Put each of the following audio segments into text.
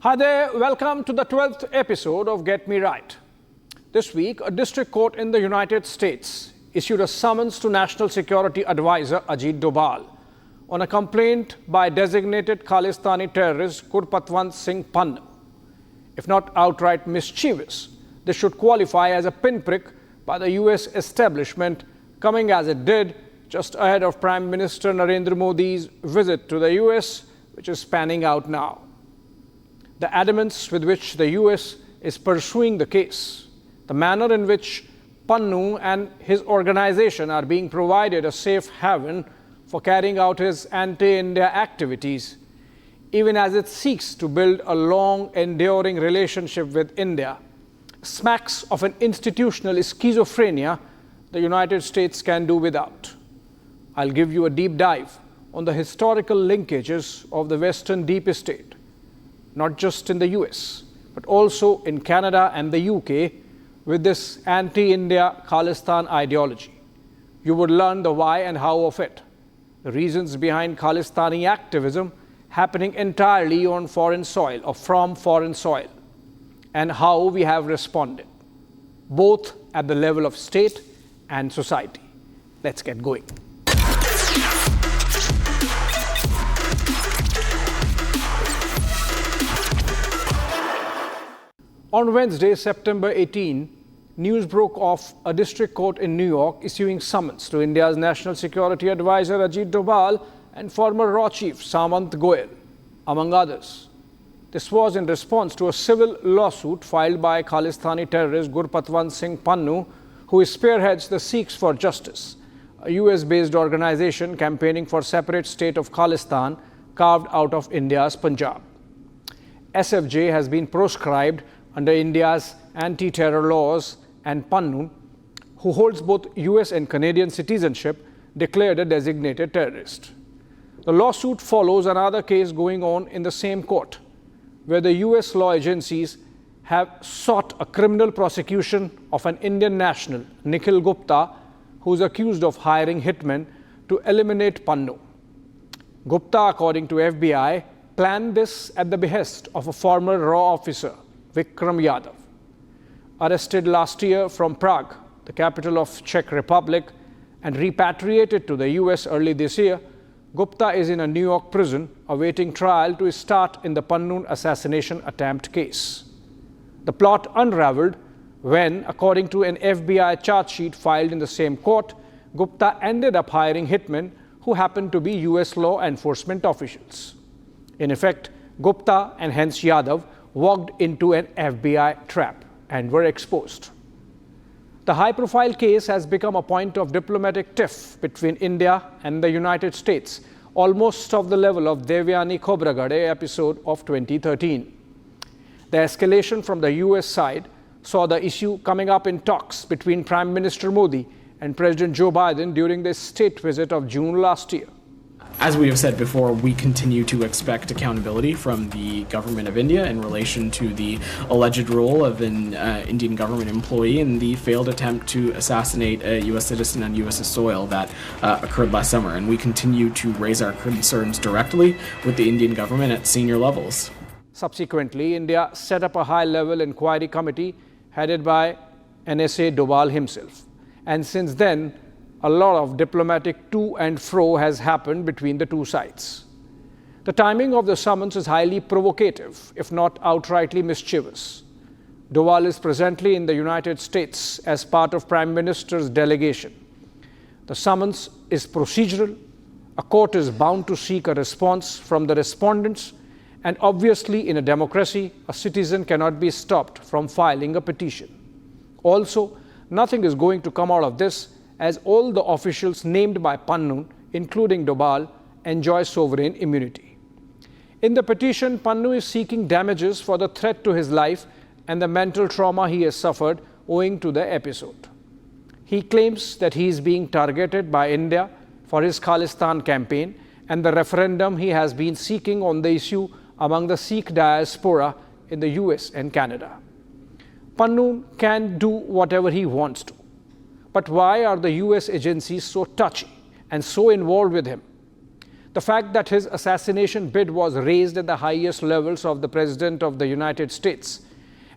Hi there, welcome to the 12th episode of Get Me Right. This week, a district court in the United States issued a summons to National Security Advisor Ajit Doval on a complaint by designated Khalistani terrorist Gurpatwant Singh Pannun. If not outright mischievous, this should qualify as a pinprick by the US establishment, coming as it did just ahead of Prime Minister Narendra Modi's visit to the US, which is panning out now. The adamance with which the US is pursuing the case, the manner in which Pannu and his organization are being provided a safe haven for carrying out his anti-India activities, even as it seeks to build a long, enduring relationship with India, smacks of an institutional schizophrenia the United States can do without. I'll give you a deep dive on the historical linkages of the Western deep state, not just in the US, but also in Canada and the UK, with this anti-India Khalistan ideology. You would learn the why and how of it, the reasons behind Khalistani activism happening entirely on foreign soil or from foreign soil, and how we have responded, both at the level of state and society. Let's get going. On Wednesday, September 18, news broke of a district court in New York issuing summons to India's National Security Advisor Ajit Doval and former Raw Chief Samant Goel, among others. This was in response to a civil lawsuit filed by Khalistani terrorist Gurpatwant Singh Pannun, who spearheads the Sikhs for Justice, a US-based organization campaigning for separate state of Khalistan carved out of India's Punjab. SFJ has been proscribed under India's anti-terror laws, and Pannun, who holds both US and Canadian citizenship, declared a designated terrorist. The lawsuit follows another case going on in the same court, where the US law agencies have sought a criminal prosecution of an Indian national, Nikhil Gupta, who is accused of hiring hitmen to eliminate Pannun. Gupta, according to FBI, planned this at the behest of a former RAW officer, Vikram Yadav. Arrested last year from Prague, the capital of Czech Republic, and repatriated to the US early this year, Gupta is in a New York prison awaiting trial to start in the Pannun assassination attempt case. The plot unraveled when, according to an FBI charge sheet filed in the same court, Gupta ended up hiring hitmen who happened to be US law enforcement officials. In effect, Gupta and hence Yadav walked into an FBI trap and were exposed. The high-profile case has become a point of diplomatic tiff between India and the United States, almost of the level of Devyani Khobragade episode of 2013. The escalation from the US side saw the issue coming up in talks between Prime Minister Modi and President Joe Biden during their state visit of June last year. As we have said before, we continue to expect accountability from the government of India in relation to the alleged role of an Indian government employee in the failed attempt to assassinate a US citizen on US soil that occurred last summer. And we continue to raise our concerns directly with the Indian government at senior levels. Subsequently, India set up a high-level inquiry committee headed by NSA Doval himself. And since then, a lot of diplomatic to and fro has happened between the two sides. The timing of the summons is highly provocative, if not outrightly mischievous. Doval is presently in the United States as part of Prime Minister's delegation. The summons is procedural. A court is bound to seek a response from the respondents, and obviously in a democracy, a citizen cannot be stopped from filing a petition. Also, nothing is going to come out of this, as all the officials named by Pannun, including Doval, enjoy sovereign immunity. In the petition, Pannun is seeking damages for the threat to his life and the mental trauma he has suffered owing to the episode. He claims that he is being targeted by India for his Khalistan campaign and the referendum he has been seeking on the issue among the Sikh diaspora in the US and Canada. Pannun can do whatever he wants to. But why are the US agencies so touchy and so involved with him? The fact that his assassination bid was raised at the highest levels of the President of the United States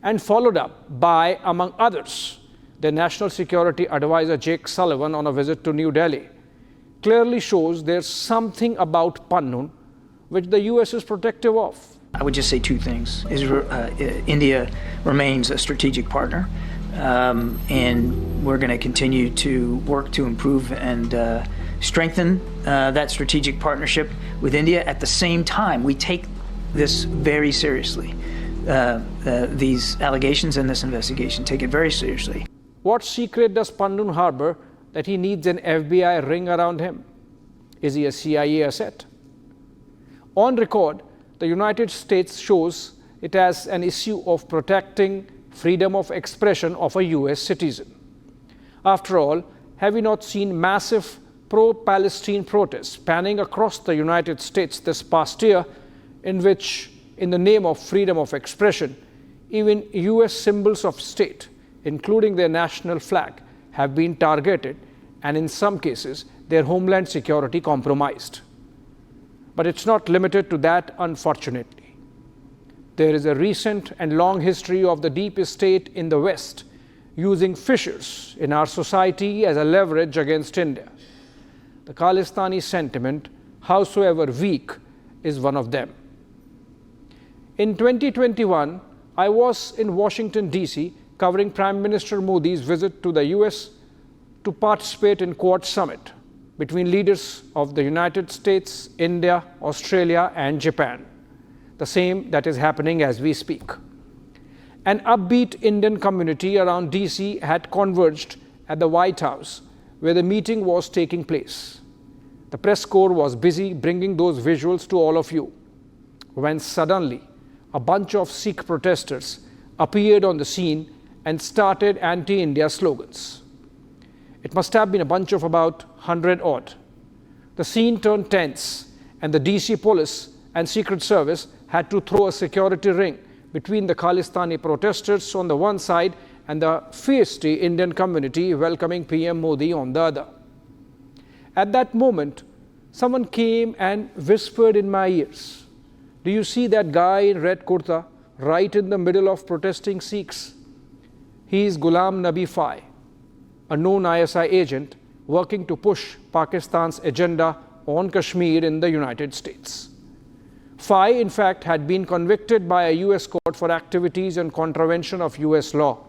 and followed up by, among others, the National Security Advisor Jake Sullivan on a visit to New Delhi, clearly shows there's something about Pannun which the US is protective of. I would just say two things. India remains a strategic partner, and we're going to continue to work to improve and strengthen that strategic partnership with India. At the same time, we take this very seriously. These allegations and this investigation, take it very seriously. What secret does Pannun harbor that he needs an FBI ring around him? Is he a CIA asset? On record, the United States shows it as an issue of protecting freedom of expression of a US citizen. After all, have we not seen massive pro-Palestine protests spanning across the United States this past year, in which, in the name of freedom of expression, even US symbols of state, including their national flag, have been targeted and in some cases their homeland security compromised. But it's not limited to that, unfortunately. There is a recent and long history of the deep state in the West using fissures in our society as a leverage against India. The Khalistani sentiment, howsoever weak, is one of them. In 2021, I was in Washington, D.C., covering Prime Minister Modi's visit to the US to participate in Quad Summit between leaders of the United States, India, Australia, and Japan, the same that is happening as we speak. An upbeat Indian community around DC had converged at the White House, where the meeting was taking place. The press corps was busy bringing those visuals to all of you, when suddenly a bunch of Sikh protesters appeared on the scene and started anti-India slogans. It must have been a bunch of about 100 odd. The scene turned tense, and the DC police and Secret Service had to throw a security ring between the Khalistani protesters on the one side and the feisty Indian community welcoming PM Modi on the other. At that moment, someone came and whispered in my ears, "Do you see that guy in red kurta right in the middle of protesting Sikhs? He is Ghulam Nabi Fai, a known ISI agent working to push Pakistan's agenda on Kashmir in the United States." Fai, in fact, had been convicted by a US court for activities in contravention of US law.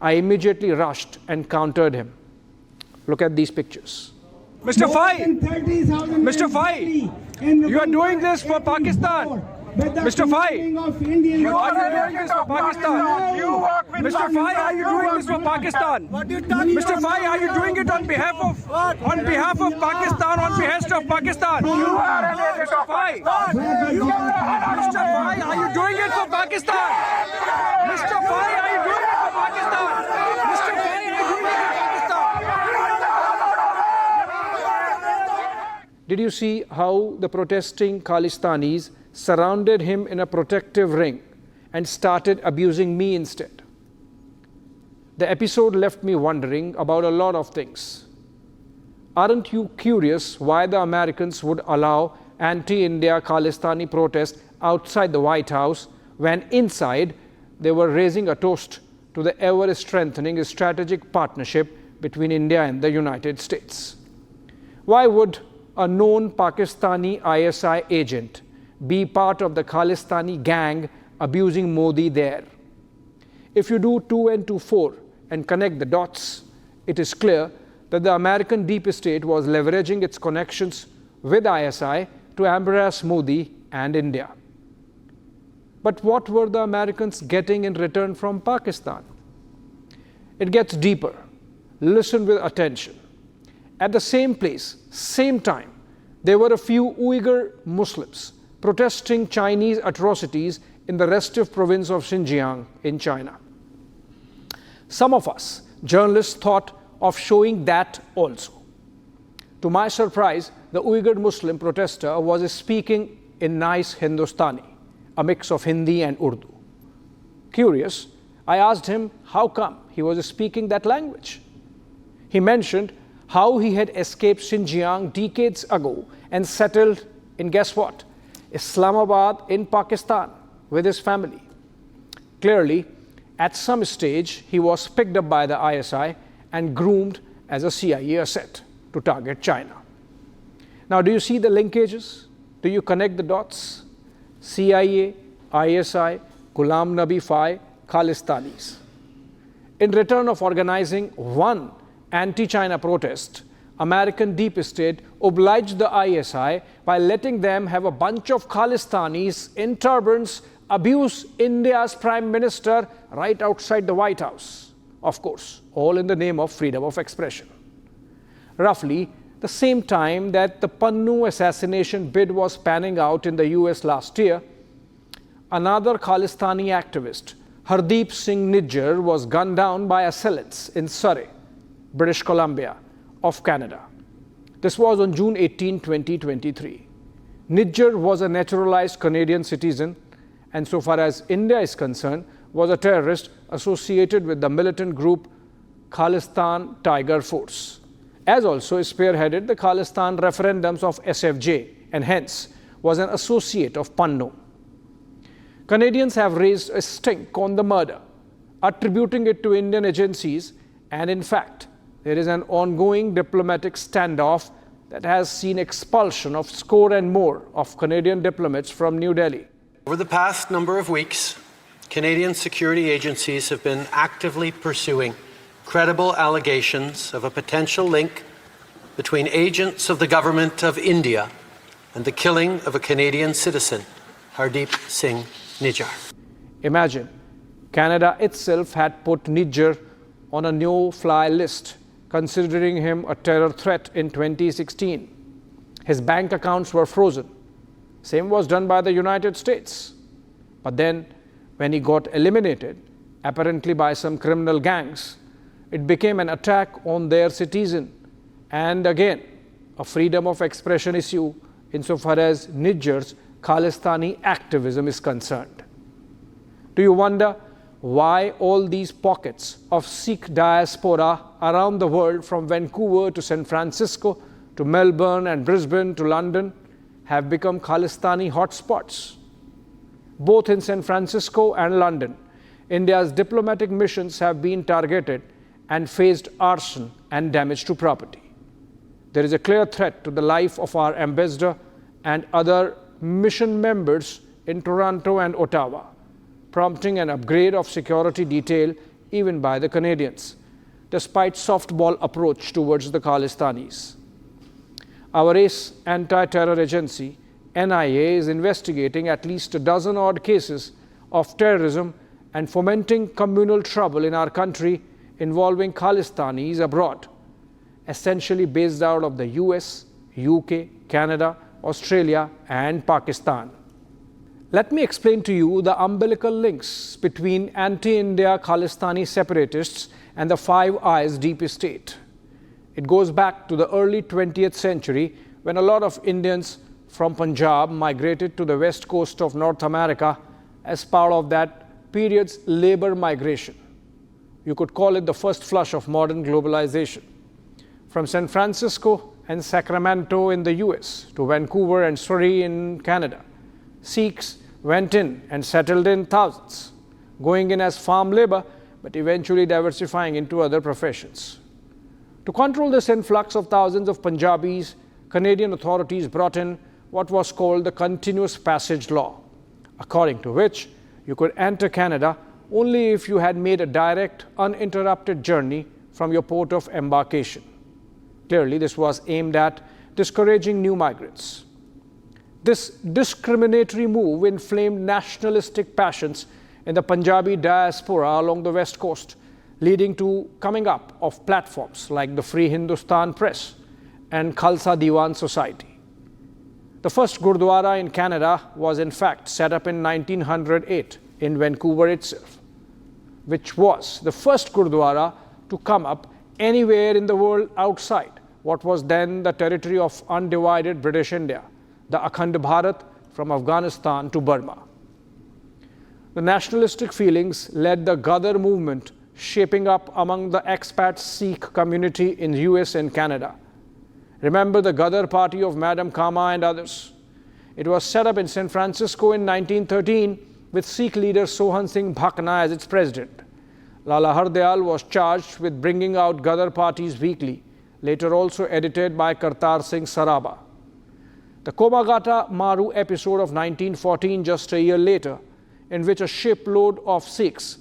I immediately rushed and countered him. Look at these pictures. Mr. Fai! Mr. Fai! You are doing this for Pakistan! Mr. Fai, are you doing this for Pakistan? Mr. Fai, are you doing this for Pakistan? Mr. Fai, are you doing it on behalf of Pakistan, on behest of Pakistan? Mr. Fai, are you doing it for Pakistan? Mr. Fai, are you doing it for Pakistan? Mr. Fai, are you doing it for Pakistan? Did you see how the protesting Khalistanis surrounded him in a protective ring and started abusing me instead? The episode left me wondering about a lot of things. Aren't you curious why the Americans would allow anti-India Khalistani protests outside the White House when inside they were raising a toast to the ever-strengthening strategic partnership between India and the United States? Why would a known Pakistani ISI agent be part of the Khalistani gang abusing Modi there? If you do 2 and 2 4 and connect the dots, it is clear that the American deep state was leveraging its connections with ISI to embarrass Modi and India. But what were the Americans getting in return from Pakistan? It gets deeper. Listen with attention. At the same place, same time, there were a few Uyghur Muslims protesting Chinese atrocities in the restive province of Xinjiang in China. Some of us, journalists, thought of showing that also. To my surprise, the Uyghur Muslim protester was speaking in nice Hindustani, a mix of Hindi and Urdu. Curious, I asked him how come he was speaking that language. He mentioned how he had escaped Xinjiang decades ago and settled in, guess what, Islamabad in Pakistan with his family. Clearly, at some stage, he was picked up by the ISI and groomed as a CIA asset to target China. Now, do you see the linkages? Do you connect the dots? CIA, ISI, Ghulam Nabi Fai, Khalistanis. In return of organizing one anti-China protest, American deep state obliged the ISI by letting them have a bunch of Khalistanis in turbans abuse India's prime minister right outside the White House. Of course, all in the name of freedom of expression. Roughly the same time that the Pannun assassination bid was panning out in the US last year, another Khalistani activist, Hardeep Singh Nijjar, was gunned down by assailants in Surrey, British Columbia, of Canada. This was on June 18, 2023. Nijjar was a naturalized Canadian citizen and, so far as India is concerned, was a terrorist associated with the militant group Khalistan Tiger Force, as also spearheaded the Khalistan referendums of SFJ and hence was an associate of Pannun. Canadians have raised a stink on the murder, attributing it to Indian agencies, and in fact, there is an ongoing diplomatic standoff that has seen expulsion of score and more of Canadian diplomats from New Delhi. Over the past number of weeks, Canadian security agencies have been actively pursuing credible allegations of a potential link between agents of the government of India and the killing of a Canadian citizen, Hardeep Singh Nijjar. Imagine, Canada itself had put Nijjar on a no-fly list, considering him a terror threat in 2016. His bank accounts were frozen. Same was done by the United States. But then, when he got eliminated, apparently by some criminal gangs, it became an attack on their citizen, and again, a freedom of expression issue insofar as Nijjar's Khalistani activism is concerned. Do you wonder why all these pockets of Sikh diaspora around the world, from Vancouver to San Francisco to Melbourne and Brisbane to London, have become Khalistani hotspots? Both in San Francisco and London, India's diplomatic missions have been targeted and faced arson and damage to property. There is a clear threat to the life of our ambassador and other mission members in Toronto and Ottawa, prompting an upgrade of security detail even by the Canadians, despite softball approach towards the Khalistanis. Our ace anti-terror agency, NIA, is investigating at least a dozen odd cases of terrorism and fomenting communal trouble in our country involving Khalistanis abroad, essentially based out of the US, UK, Canada, Australia, and Pakistan. Let me explain to you the umbilical links between anti-India Khalistani separatists and the Five Eyes deep state. It goes back to the early 20th century when a lot of Indians from Punjab migrated to the west coast of North America as part of that period's labor migration. You could call it the first flush of modern globalization. From San Francisco and Sacramento in the US to Vancouver and Surrey in Canada, Sikhs went in and settled in thousands, going in as farm labor but eventually diversifying into other professions. To control this influx of thousands of Punjabis, Canadian authorities brought in what was called the Continuous Passage Law, according to which you could enter Canada only if you had made a direct, uninterrupted journey from your port of embarkation. Clearly, this was aimed at discouraging new migrants. This discriminatory move inflamed nationalistic passions in the Punjabi diaspora along the west coast, leading to coming up of platforms like the Free Hindustan Press and Khalsa Diwan Society. The first Gurdwara in Canada was in fact set up in 1908 in Vancouver itself, which was the first Gurdwara to come up anywhere in the world outside what was then the territory of undivided British India, the Akhand Bharat from Afghanistan to Burma. The nationalistic feelings led the Ghadar movement shaping up among the expat Sikh community in the US and Canada. Remember the Gadar Party of Madam Kama and others? It was set up in San Francisco in 1913 with Sikh leader Sohan Singh Bhakna as its president. Lala Hardyal was charged with bringing out Gadar Party's weekly, later also edited by Kartar Singh Saraba. The Komagata Maru episode of 1914, just a year later, in which a shipload of Sikhs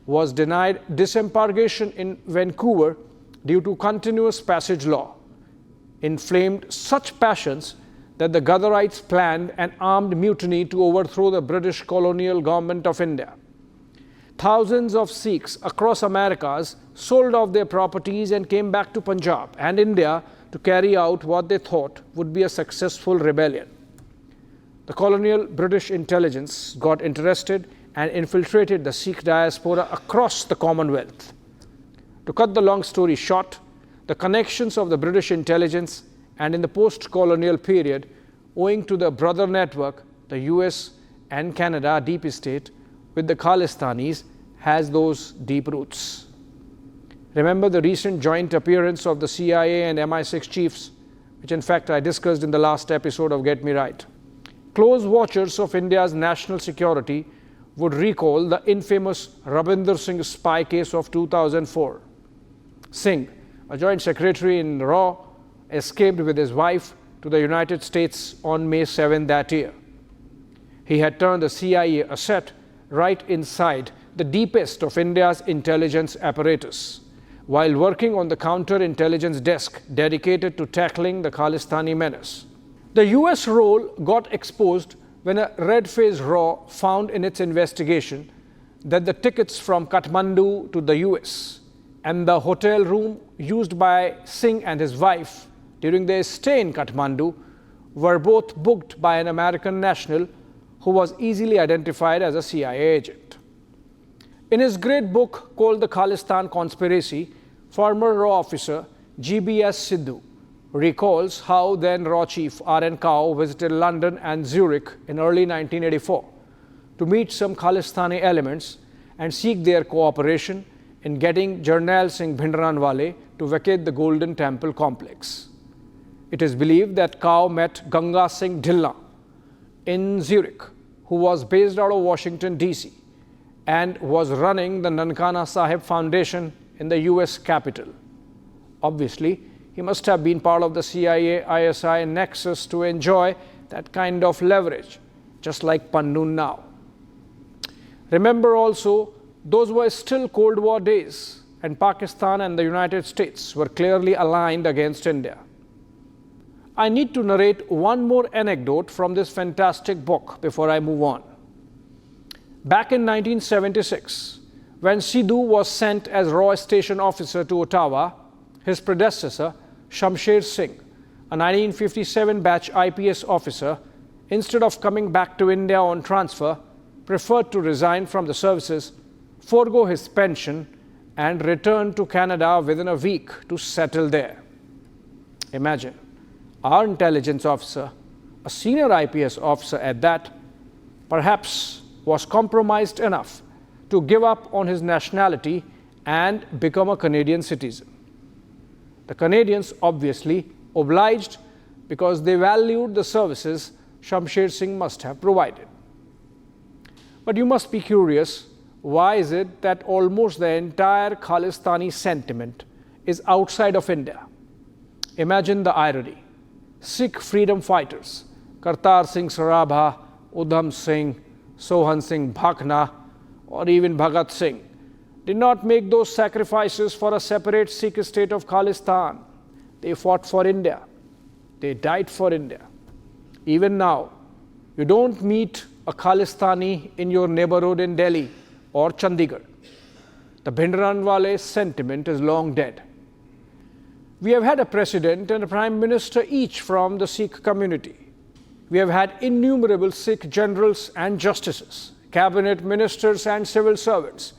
was denied disembarkation in Vancouver due to continuous passage law, inflamed such passions that the Gadarites planned an armed mutiny to overthrow the British colonial government of India. Thousands of Sikhs across Americas sold off their properties and came back to Punjab and India to carry out what they thought would be a successful rebellion. The colonial British intelligence got interested and infiltrated the Sikh diaspora across the Commonwealth. To cut the long story short, the connections of the British intelligence and in the post-colonial period, owing to the brother network, the US and Canada deep state, with the Khalistanis, has those deep roots. Remember the recent joint appearance of the CIA and MI6 chiefs, which in fact I discussed in the last episode of Get Me Right. Close watchers of India's national security would recall the infamous Rabinder Singh spy case of 2004. Singh, a joint secretary in RAW, escaped with his wife to the United States on May 7 that year. He had turned the CIA asset right inside the deepest of India's intelligence apparatus, while working on the counterintelligence desk dedicated to tackling the Khalistani menace. The US role got exposed when a red-faced RAW found in its investigation that the tickets from Kathmandu to the US and the hotel room used by Singh and his wife during their stay in Kathmandu were both booked by an American national who was easily identified as a CIA agent. In his great book called The Khalistan Conspiracy, former RAW officer GBS Sidhu recalls how then RAW chief R.N. Kao visited London and Zurich in early 1984 to meet some Khalistani elements and seek their cooperation in getting Jarnail Singh Bhindranwale to vacate the Golden Temple complex. It is believed that Kao met Ganga Singh Dhillon in Zurich, who was based out of Washington, D.C., and was running the Nankana Sahib Foundation in the US Capitol. Obviously, he must have been part of the CIA-ISI nexus to enjoy that kind of leverage, just like Pannun now. Remember also, those were still Cold War days, and Pakistan and the United States were clearly aligned against India. I need to narrate one more anecdote from this fantastic book before I move on. Back in 1976, when Sidhu was sent as RAW station officer to Ottawa, his predecessor, Shamsher Singh, a 1957 batch IPS officer, instead of coming back to India on transfer, preferred to resign from the services, forego his pension, and return to Canada within a week to settle there. Imagine, our intelligence officer, a senior IPS officer at that, perhaps was compromised enough to give up on his nationality and become a Canadian citizen. The Canadians obviously obliged because they valued the services Shamsher Singh must have provided. But you must be curious, why is it that almost the entire Khalistani sentiment is outside of India? Imagine the irony. Sikh freedom fighters, Kartar Singh Sarabha, Udham Singh, Sohan Singh Bhakna, or even Bhagat Singh, did not make those sacrifices for a separate Sikh state of Khalistan. They fought for India. They died for India. Even now, you don't meet a Khalistani in your neighborhood in Delhi or Chandigarh. The Bhindranwale sentiment is long dead. We have had a president and a prime minister each from the Sikh community. We have had innumerable Sikh generals and justices, cabinet ministers and civil servants,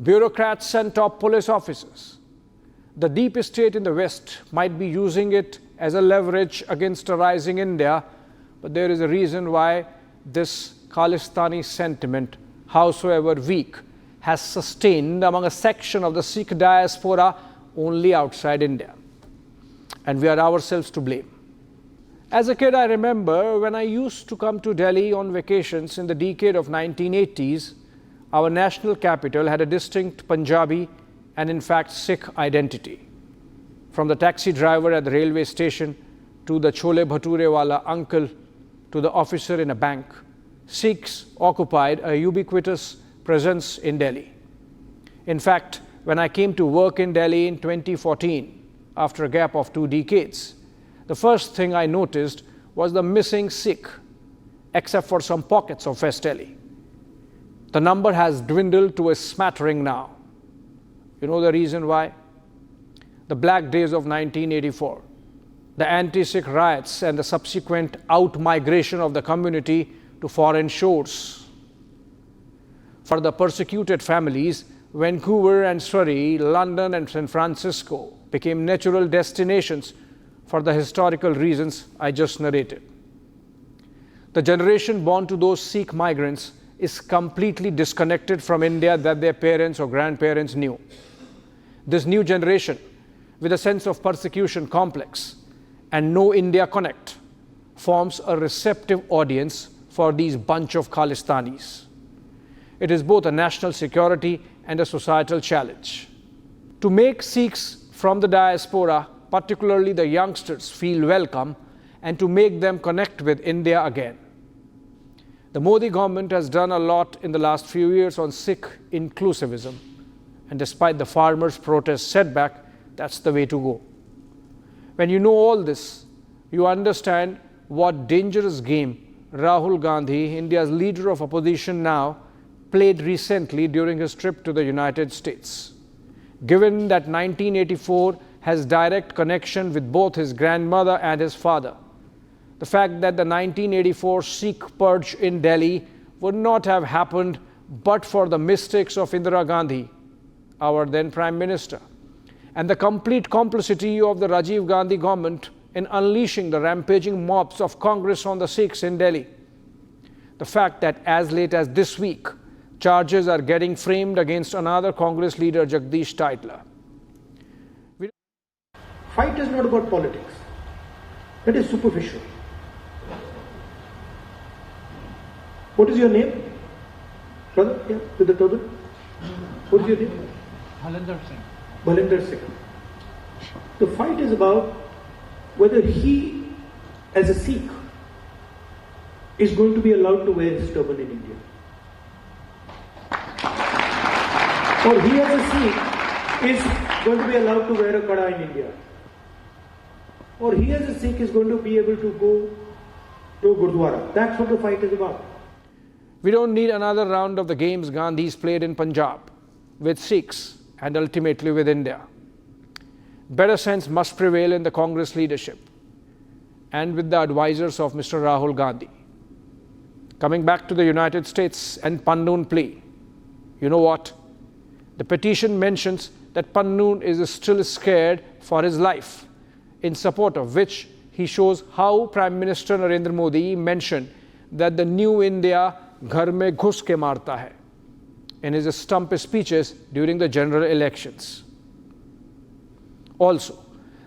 bureaucrats and top police officers. The deep state in the West might be using it as a leverage against a rising India, but there is a reason why this Khalistani sentiment, howsoever weak, has sustained among a section of the Sikh diaspora only outside India. And we are ourselves to blame. As a kid, I remember when I used to come to Delhi on vacations in the decade of 1980s, our national capital had a distinct Punjabi and in fact Sikh identity. From the taxi driver at the railway station to the chole bhature wala uncle to the officer in a bank, Sikhs occupied a ubiquitous presence in Delhi. In fact, when I came to work in Delhi in 2014, after a gap of 2 decades, the first thing I noticed was the missing Sikh, except for some pockets of West Delhi. The number has dwindled to a smattering now. You know the reason why? The black days of 1984, the anti-Sikh riots and the subsequent out-migration of the community to foreign shores. For the persecuted families, Vancouver and Surrey, London and San Francisco became natural destinations for the historical reasons I just narrated. The generation born to those Sikh migrants is completely disconnected from India that their parents or grandparents knew. This new generation, with a sense of persecution complex and no India connect, forms a receptive audience for these bunch of Khalistanis. It is both a national security and a societal challenge. To make Sikhs from the diaspora, particularly the youngsters, feel welcome and to make them connect with India again. The Modi government has done a lot in the last few years on Sikh inclusivism, and despite the farmers' protest setback, that's the way to go. When you know all this, you understand what dangerous game Rahul Gandhi, India's leader of opposition now, played recently during his trip to the United States. Given that 1984 has direct connection with both his grandmother and his father, the fact that the 1984 Sikh purge in Delhi would not have happened but for the mistakes of Indira Gandhi, our then Prime Minister, and the complete complicity of the Rajiv Gandhi government in unleashing the rampaging mobs of Congress on the Sikhs in Delhi. The fact that as late as this week, charges are getting framed against another Congress leader, Jagdish Titler. Fight is not about politics. That is superficial. What is your name? Brother, yeah, with the turban? What is your name? Bhalinder Singh. The fight is about whether he, as a Sikh, is going to be allowed to wear his turban in India. Or he, as a Sikh, is going to be allowed to wear a kada in India. Or he, as a Sikh, is going to be able to go to Gurdwara. That's what the fight is about. We don't need another round of the games Gandhi's played in Punjab, with Sikhs and ultimately with India. Better sense must prevail in the Congress leadership and with the advisors of Mr. Rahul Gandhi. Coming back to the United States and Pannun plea, you know what? The petition mentions that Pannun is still scared for his life, in support of which he shows how Prime Minister Narendra Modi mentioned that the new India ghar mein ghus ke marta hai in his stump speeches during the general elections. Also,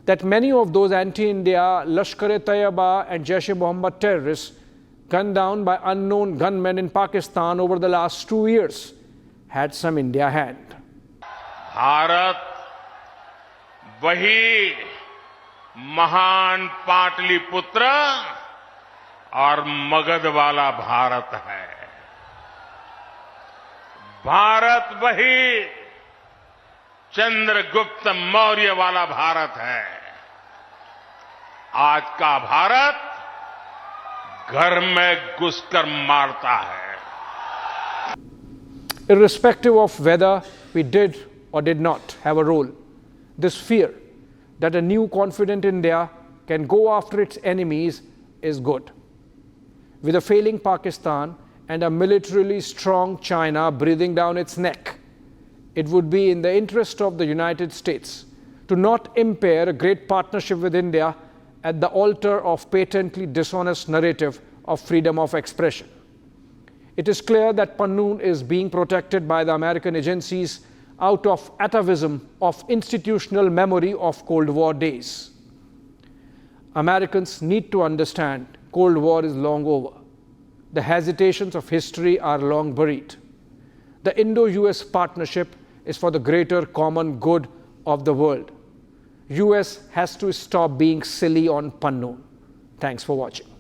that many of those anti-India Lashkar-e-Taiba and Jaish-e-Mohammed terrorists gunned down by unknown gunmen in Pakistan over the last 2 years had some India hand. Bharat वही महान पाटलिपुत्र और मगध वाला भारत है। भारत वही चंद्रगुप्त मौर्य वाला भारत है। आज का भारत घर में घुसकर मारता है। Irrespective of whether we did or did not have a role, this fear that a new confident India can go after its enemies is good. With a failing Pakistan and a militarily strong China breathing down its neck, it would be in the interest of the United States to not impair a great partnership with India at the altar of patently dishonest narrative of freedom of expression. It is clear that Pannun is being protected by the American agencies out of atavism of institutional memory of Cold War days. Americans need to understand Cold War is long over. The hesitations of history are long buried. The Indo-US partnership is for the greater common good of the world. US has to stop being silly on Pannun. Thanks for watching.